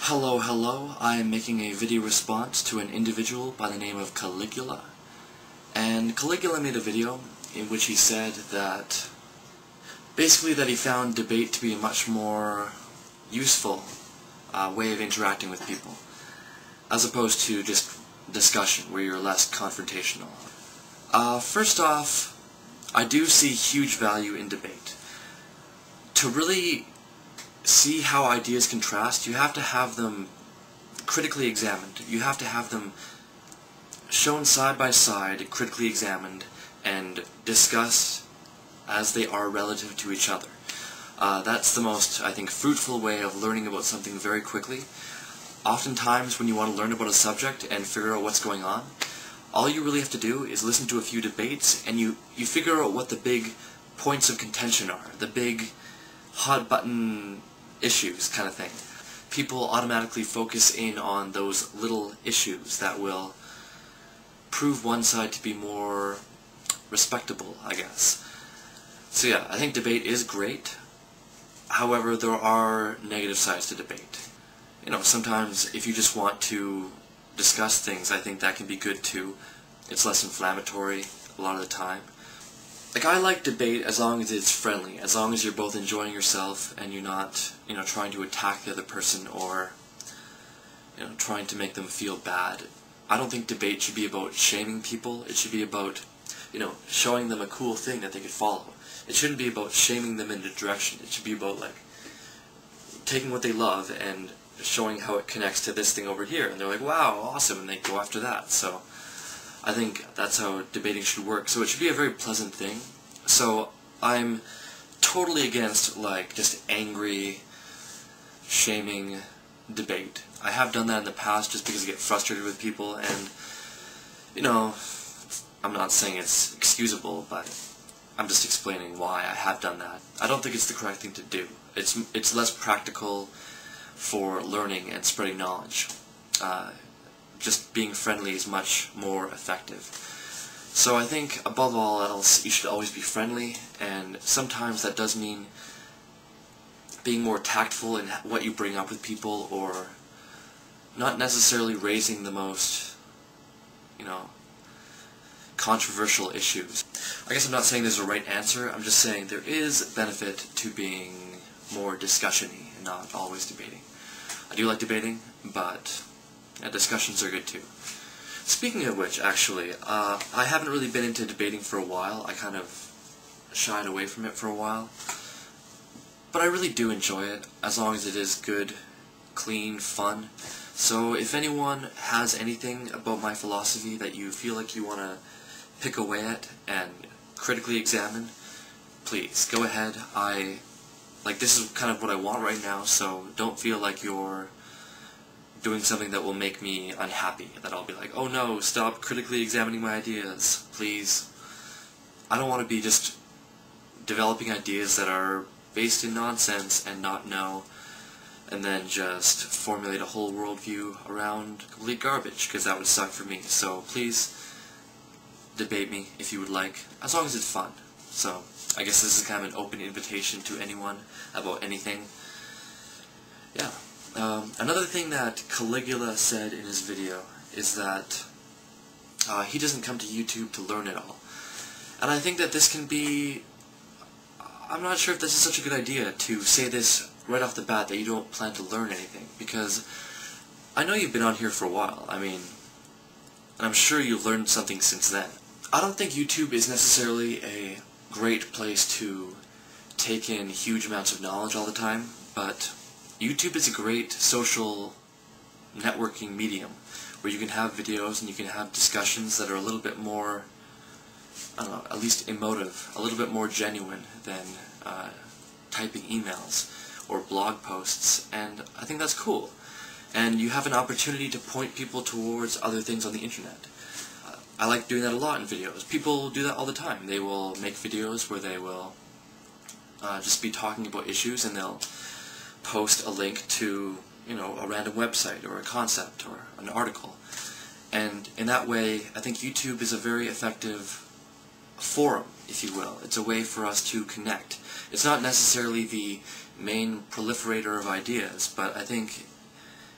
Hello, hello. I am making a video response to an individual by the name of Caligula. And Caligula made a video in which he said that basically that he found debate to be a much more useful way of interacting with people, as opposed to just discussion where you're less confrontational. First off, I do see huge value in debate. To really see how ideas contrast, you have to have them critically examined. You have to have them shown side by side, critically examined, and discussed as they are relative to each other. That's the most, I think, fruitful way of learning about something very quickly. Oftentimes, when you want to learn about a subject and figure out what's going on, all you really have to do is listen to a few debates, and you figure out what the big points of contention are, the big hot-button issues kind of thing. People automatically focus in on those little issues that will prove one side to be more respectable, I guess. So yeah, I think debate is great. However, there are negative sides to debate. You know, sometimes if you just want to discuss things, I think that can be good too. It's less inflammatory a lot of the time. Like, I like debate as long as it's friendly, as long as you're both enjoying yourself and you're not, trying to attack the other person or, trying to make them feel bad. I don't think debate should be about shaming people. It should be about, showing them a cool thing that they could follow. It shouldn't be about shaming them into direction. It should be about, like, taking what they love and showing how it connects to this thing over here. And they're like, wow, awesome, and they go after that. So I think that's how debating should work. So it should be a very pleasant thing. So I'm totally against, like, just angry, shaming debate. I have done that in the past just because I get frustrated with people, and, I'm not saying it's excusable, but I'm just explaining why I have done that. I don't think it's the correct thing to do. It's less practical for learning and spreading knowledge. Just being friendly is much more effective. So I think, above all else, you should always be friendly, and sometimes that does mean being more tactful in what you bring up with people, or not necessarily raising the most, controversial issues. I guess I'm not saying there's a right answer, I'm just saying there is benefit to being more discussion-y and not always debating. I do like debating, but discussions are good too. Speaking of which, actually, I haven't really been into debating for a while. I kind of shied away from it for a while. But I really do enjoy it, as long as it is good, clean, fun. So if anyone has anything about my philosophy that you feel like you want to pick away at and critically examine, please, go ahead. This is kind of what I want right now, so don't feel like you're doing something that will make me unhappy, that I'll be like, oh no, stop critically examining my ideas, please. I don't want to be just developing ideas that are based in nonsense and not know, and then just formulate a whole worldview around complete garbage, because that would suck for me. So please, debate me if you would like, as long as it's fun. So I guess this is kind of an open invitation to anyone about anything. Yeah. Another thing that Caligula said in his video is that he doesn't come to YouTube to learn it all. And I think that this can be... I'm not sure if this is such a good idea to say this right off the bat, that you don't plan to learn anything, because I know you've been on here for a while, and I'm sure you've learned something since then. I don't think YouTube is necessarily a great place to take in huge amounts of knowledge all the time, but YouTube is a great social networking medium where you can have videos and you can have discussions that are a little bit more, I don't know, at least emotive, a little bit more genuine than typing emails or blog posts, and I think that's cool. And you have an opportunity to point people towards other things on the internet. I like doing that a lot in videos. People do that all the time. They will make videos where they will just be talking about issues, and they'll post a link to, a random website or a concept or an article. And in that way, I think YouTube is a very effective forum, if you will. It's a way for us to connect. It's not necessarily the main proliferator of ideas, but I think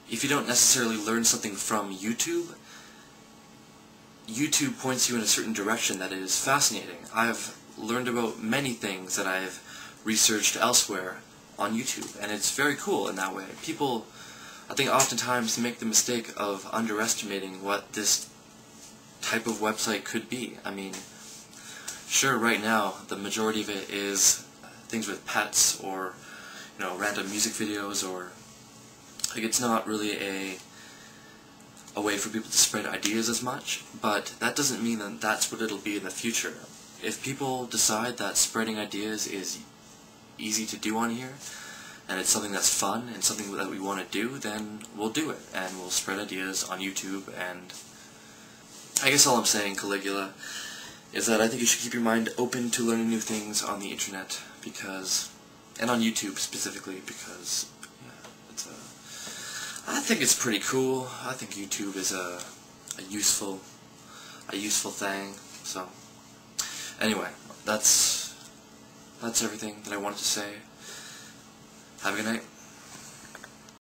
if you don't necessarily learn something from YouTube, YouTube points you in a certain direction that is fascinating. I've learned about many things that I've researched elsewhere on YouTube, and it's very cool in that way. People, I think, oftentimes make the mistake of underestimating what this type of website could be. I mean, sure, right now, the majority of it is things with pets, or, you know, random music videos, or, like, it's not really a way for people to spread ideas as much, but that doesn't mean that that's what it'll be in the future. If people decide that spreading ideas is easy to do on here, and it's something that's fun, and something that we want to do, then we'll do it, and we'll spread ideas on YouTube. And I guess all I'm saying, Caligula, is that I think you should keep your mind open to learning new things on the internet, because, and on YouTube specifically, because, yeah, I think it's pretty cool. I think YouTube is a useful thing. So, anyway, that's everything that I wanted to say. Have a good night.